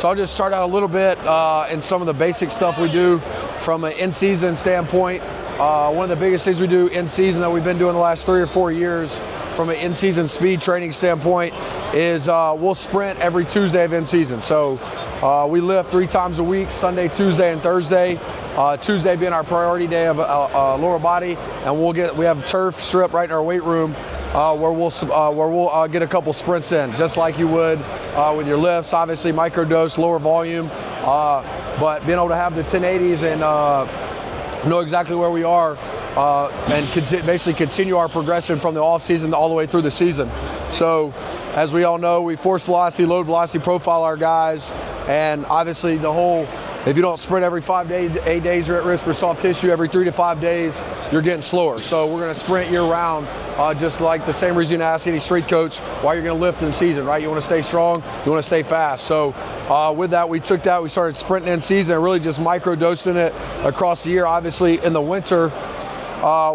So I'll just start out a little bit in some of the basic stuff we do from an in-season standpoint. One of the biggest things we do in season that we've been doing the last 3 or 4 years from an in-season speed training standpoint is we'll sprint every Tuesday of in-season. So we lift 3 times a week, Sunday, Tuesday, and Thursday. Tuesday being our priority day of lower body, and we have turf strip right in our weight room where we'll get a couple sprints in, just like you would with your lifts. Obviously, microdose, lower volume, but being able to have the 1080s and know exactly where we are and basically continue our progression from the off season all the way through the season. So as we all know, we force velocity, load velocity profile our guys, and obviously if you don't sprint every 8 days, you're at risk for soft tissue. Every 3 to 5 days, you're getting slower. So we're gonna sprint year round, just like the same reason you ask any street coach why you're gonna lift in season, right? You wanna stay strong, you wanna stay fast. So with that, we started sprinting in season and really just micro-dosing it across the year. Obviously in the winter,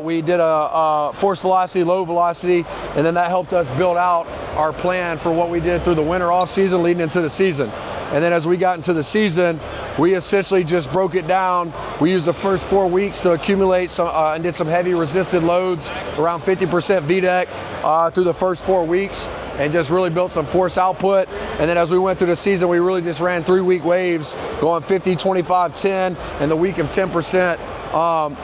we did a force velocity, low velocity, and then that helped us build out our plan for what we did through the winter off season leading into the season. And then as we got into the season, we essentially just broke it down. We used the first 4 weeks to accumulate some and did some heavy resisted loads, around 50% VDEC through the first 4 weeks, and just really built some force output. And then as we went through the season, we really just ran 3-week waves, going 50, 25, 10, and the week of 10%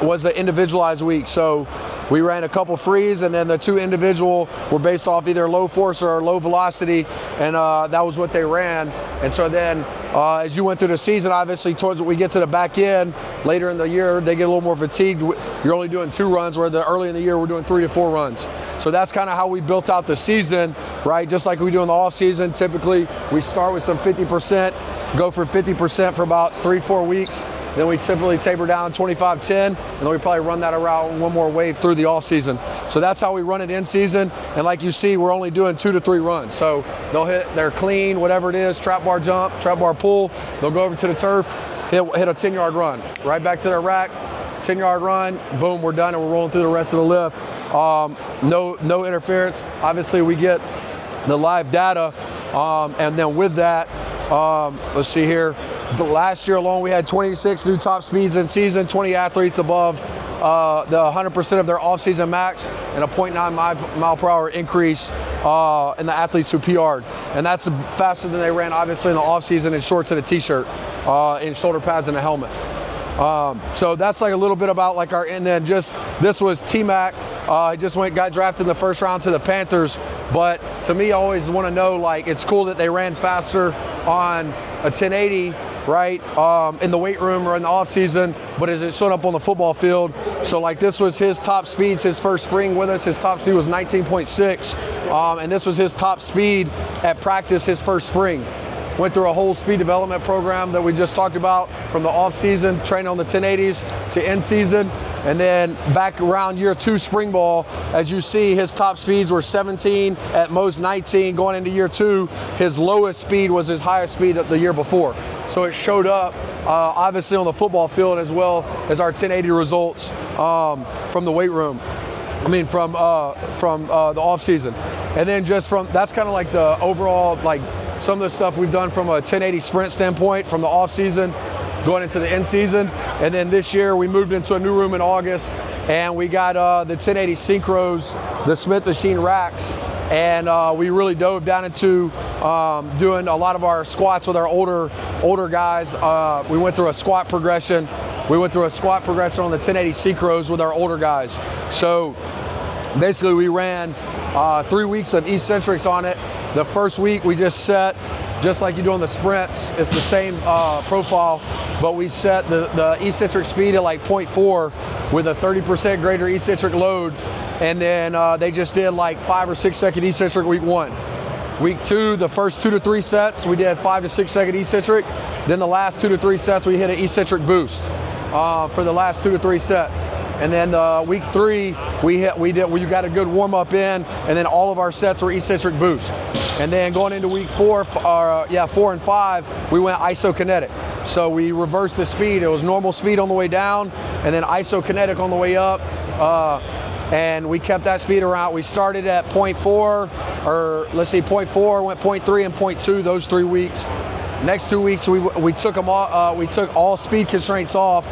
was the individualized week. So we ran a couple frees, and then the 2 individual were based off either low force or low velocity, and that was what they ran. And so then as you went through the season, obviously towards we get to the back end, later in the year, they get a little more fatigued. You're only doing 2 runs, where early in the year, we're doing 3 to 4 runs. So that's kind of how we built out the season, right? Just like we do in the off season, typically we start with some 50%, go for 50% for about 3-4 weeks. Then we typically taper down 25-10, and then we probably run that around 1 more wave through the off season. So that's how we run it in season. And like you see, we're only doing 2 to 3 runs. So they'll hit their clean, whatever it is, trap bar jump, trap bar pull. They'll go over to the turf, hit a 10-yard run, right back to their rack, 10-yard run, boom, we're done, and we're rolling through the rest of the lift. No interference. Obviously, we get the live data, and then with that, let's see here. The last year alone, we had 26 new top speeds in season, 20 athletes above the 100% of their off-season max, and a 0.9 mile per hour increase in the athletes who PR'd. And that's faster than they ran, obviously, in the off-season in shorts and a t-shirt, in shoulder pads and a helmet. So that's like a little bit about like and then just, this was T-Mac. He just got drafted in the first round to the Panthers. But to me, I always want to know, like, it's cool that they ran faster on a 1080, right, in the weight room or in the off season, but as it showed up on the football field. So like this was his top speeds, his first spring with us. His top speed was 19.6, and this was his top speed at practice his first spring. Went through a whole speed development program that we just talked about, from the off season, training on the 1080s to in season. And then back around year 2 spring ball, as you see, his top speeds were 17, at most 19. Going into year 2, his lowest speed was his highest speed of the year before. So it showed up obviously on the football field, as well as our 1080 results from the weight room. I mean, from the off season. And then just that's kind of like the overall, like, some of the stuff we've done from a 1080 sprint standpoint from the off season going into the in season. And then this year we moved into a new room in August, and we got the 1080 Syncros, the Smith machine racks, and we really dove down into doing a lot of our squats with our older guys. We went through a squat progression. We went through a squat progression on the 1080 Syncros with our older guys. So basically we ran 3 weeks of eccentrics on it. The first week we just set, just like you do on the sprints, it's the same profile, but we set the eccentric speed at like 0.4 with a 30% greater eccentric load. And then they just did like 5 or 6 second eccentric week 1. Week 2, the first 2 to 3 sets, we did 5 to 6 second eccentric. Then the last 2 to 3 sets, we hit an eccentric boost for the last 2 to 3 sets. And then week 3, we got a good warm up in, and then all of our sets were eccentric boost. And then going into week 4 and 5, we went isokinetic. So we reversed the speed. It was normal speed on the way down, and then isokinetic on the way up. And we kept that speed around. We started at 0.4, or let's see, 0.4, went 0.3 and 0.2 those 3 weeks. Next 2 weeks, we took them all. We took all speed constraints off,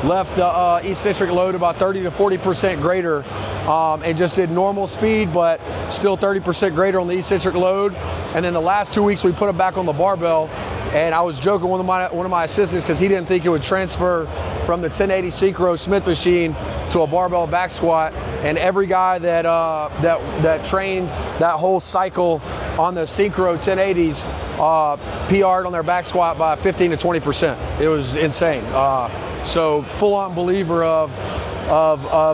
left the eccentric load about 30 to 40% greater, and just did normal speed, but still 30% greater on the eccentric load. And then the last 2 weeks, we put them back on the barbell. And I was joking with one of my assistants because he didn't think it would transfer from the 1080 Syncro Smith machine to a barbell back squat. And every guy that trained that whole cycle on the Syncro 1080s PR'd on their back squat by 15 to 20%. It was insane. So full-on believer of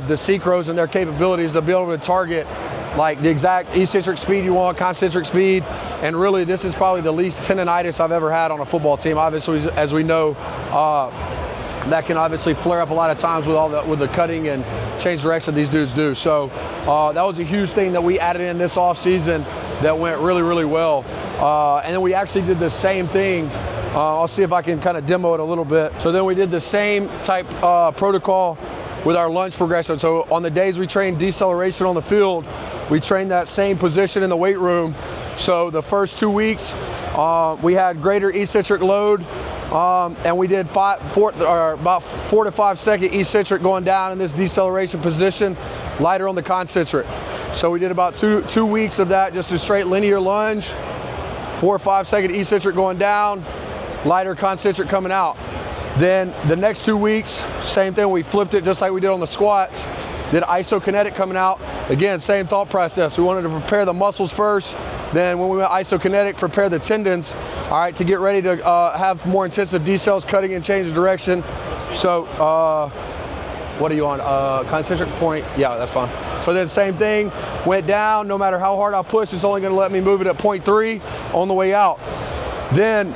the Syncros and their capabilities to be able to target like the exact eccentric speed you want, concentric speed, and really this is probably the least tendonitis I've ever had on a football team. Obviously, as we know, that can obviously flare up a lot of times with the cutting and change direction these dudes do. So that was a huge thing that we added in this off season that went really, really well. And then we actually did the same thing. I'll see if I can kind of demo it a little bit. So then we did the same type protocol with our lunge progression. So on the days we trained deceleration on the field, we trained that same position in the weight room. So the first 2 weeks, we had greater eccentric load, and we did about 4 to 5 second eccentric going down in this deceleration position, lighter on the concentric. So we did about two weeks of that, just a straight linear lunge, 4 or 5 second eccentric going down, lighter concentric coming out. Then the next 2 weeks, same thing, we flipped it just like we did on the squats. Did isokinetic coming out. Again, same thought process. We wanted to prepare the muscles first. Then when we went isokinetic, prepare the tendons, all right, to get ready to have more intensive decels, cutting and change of direction. So what are you on? Concentric point? Yeah, that's fine. So then same thing, went down. No matter how hard I push, it's only gonna let me move it at 0.3 on the way out. Then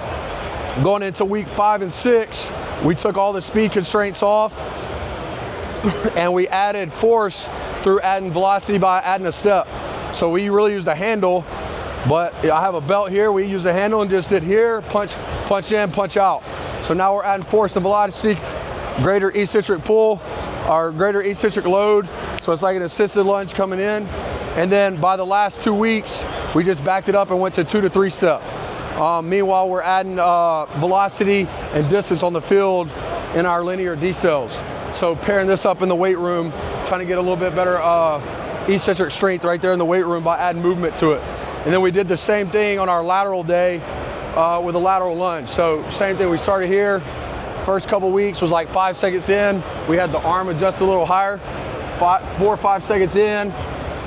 going into week 5 and 6, we took all the speed constraints off and we added force through adding velocity by adding a step. So we really used a handle, but I have a belt here. We used a handle and just did here, punch in, punch out. So now we're adding force and velocity, greater eccentric pull, or greater eccentric load. So it's like an assisted lunge coming in. And then by the last 2 weeks, we just backed it up and went to 2 to 3 step. Meanwhile, we're adding velocity and distance on the field in our linear decels. So pairing this up in the weight room, trying to get a little bit better eccentric strength right there in the weight room by adding movement to it. And then we did the same thing on our lateral day with a lateral lunge. So same thing, we started here. First couple weeks was like 5 seconds in. We had the arm adjust a little higher. 4 or 5 seconds in,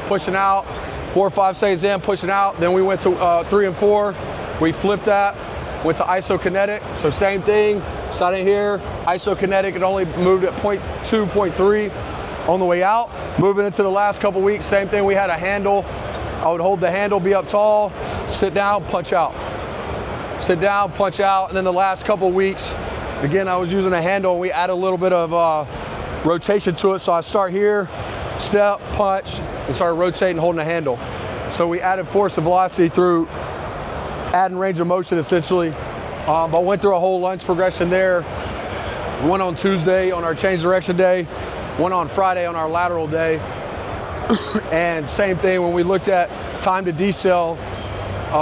pushing out. 4 or 5 seconds in, pushing out. Then we went to 3 and 4. We flipped that, went to isokinetic. So same thing, starting here, isokinetic, it only moved at 0.2, 0.3 on the way out. Moving into the last couple weeks, same thing, we had a handle. I would hold the handle, be up tall, sit down, punch out. Sit down, punch out, and then the last couple weeks, again, I was using a handle and we added a little bit of rotation to it. So I start here, step, punch, and start rotating, holding the handle. So we added force and velocity through adding range of motion essentially. But went through a whole lunge progression there. One on Tuesday on our change direction day, one on Friday on our lateral day. And same thing when we looked at time to decel,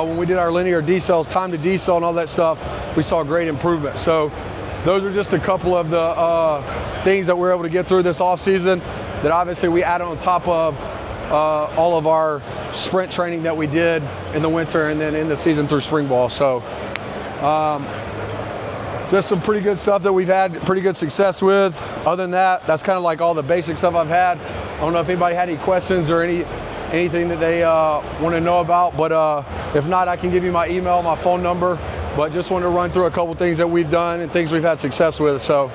when we did our linear decels, time to decel and all that stuff, we saw great improvement. So those are just a couple of the things that we're able to get through this off season that obviously we added on top of all of our sprint training that we did in the winter and then in the season through spring ball. So just some pretty good stuff that we've had pretty good success with. Other than that, that's kind of like all the basic stuff I've had. I don't know if anybody had any questions or anything that they want to know about, but if not, I can give you my email, my phone number, but just want to run through a couple things that we've done and things we've had success with. So